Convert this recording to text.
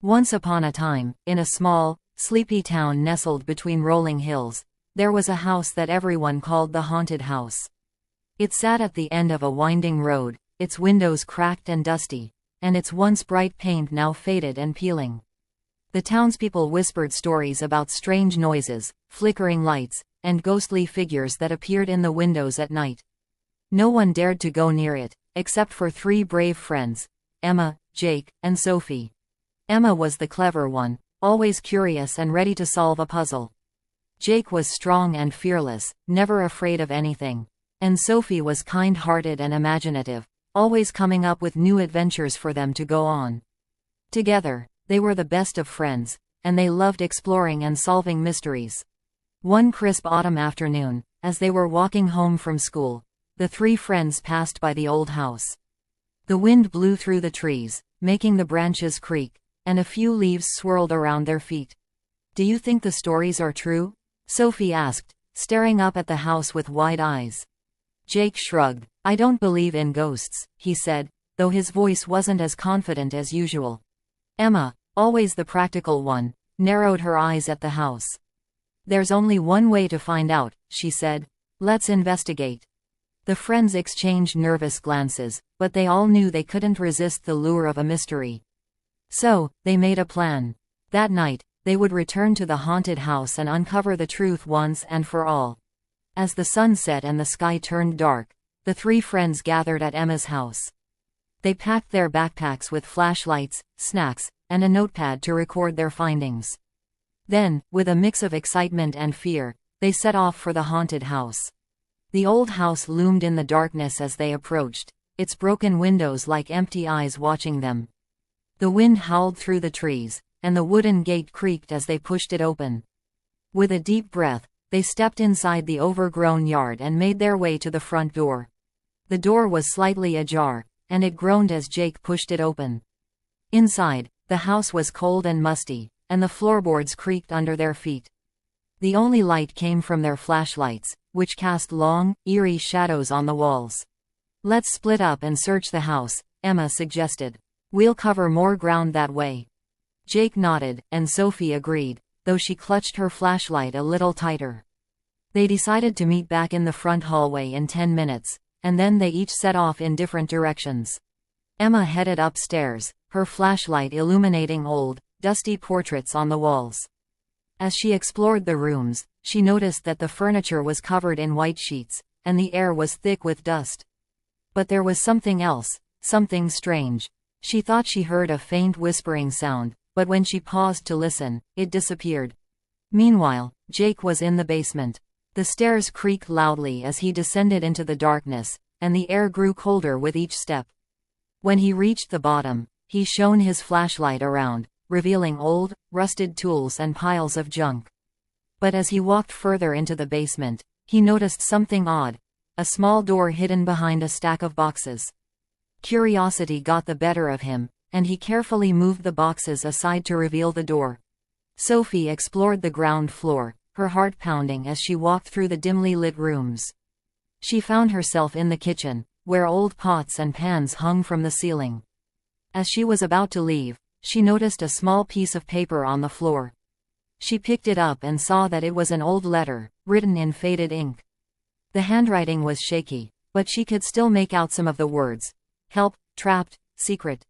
Once upon a time, in a small, sleepy town nestled between rolling hills, there was a house that everyone called the haunted house. It sat at the end of a winding road, its windows cracked and dusty, and its once bright paint now faded and peeling. The townspeople whispered stories about strange noises, flickering lights, and ghostly figures that appeared in the windows at night. No one dared to go near it, except for three brave friends: Emma, Jake, and Sophie. Emma was the clever one, always curious and ready to solve a puzzle. Jake was strong and fearless, never afraid of anything. And Sophie was kind-hearted and imaginative, always coming up with new adventures for them to go on. Together, they were the best of friends, and they loved exploring and solving mysteries. One crisp autumn afternoon, as they were walking home from school, the three friends passed by the old house. The wind blew through the trees, making the branches creak, and a few leaves swirled around their feet. "Do you think the stories are true?" Sophie asked, staring up at the house with wide eyes. Jake shrugged. "I don't believe in ghosts," he said, though his voice wasn't as confident as usual. Emma, always the practical one, narrowed her eyes at the house. "There's only one way to find out," she said. "Let's investigate." The friends exchanged nervous glances, but they all knew they couldn't resist the lure of a mystery. So, they made a plan. That night, they would return to the haunted house and uncover the truth once and for all. As the sun set and the sky turned dark, the three friends gathered at Emma's house. They packed their backpacks with flashlights, snacks, and a notepad to record their findings. Then, with a mix of excitement and fear, they set off for the haunted house. The old house loomed in the darkness as they approached, its broken windows like empty eyes watching them. The wind howled through the trees, and the wooden gate creaked as they pushed it open. With a deep breath, they stepped inside the overgrown yard and made their way to the front door. The door was slightly ajar, and it groaned as Jake pushed it open. Inside, the house was cold and musty, and the floorboards creaked under their feet. The only light came from their flashlights, which cast long, eerie shadows on the walls. "Let's split up and search the house," Emma suggested. "We'll cover more ground that way." Jake nodded, and Sophie agreed, though she clutched her flashlight a little tighter. They decided to meet back in the front hallway in 10 minutes, and then they each set off in different directions. Emma headed upstairs, her flashlight illuminating old, dusty portraits on the walls. As she explored the rooms, she noticed that the furniture was covered in white sheets, and the air was thick with dust. But there was something else, something strange. She thought she heard a faint whispering sound, but when she paused to listen, it disappeared. Meanwhile, Jake was in the basement. The stairs creaked loudly as he descended into the darkness, and the air grew colder with each step. When he reached the bottom, he shone his flashlight around, revealing old, rusted tools and piles of junk. But as he walked further into the basement, he noticed something odd: a small door hidden behind a stack of boxes. Curiosity got the better of him, and he carefully moved the boxes aside to reveal the door. Sophie explored the ground floor, her heart pounding as she walked through the dimly lit rooms. She found herself in the kitchen, where old pots and pans hung from the ceiling. As she was about to leave, she noticed a small piece of paper on the floor. She picked it up and saw that it was an old letter, written in faded ink. The handwriting was shaky, but she could still make out some of the words: help, trapped, secret.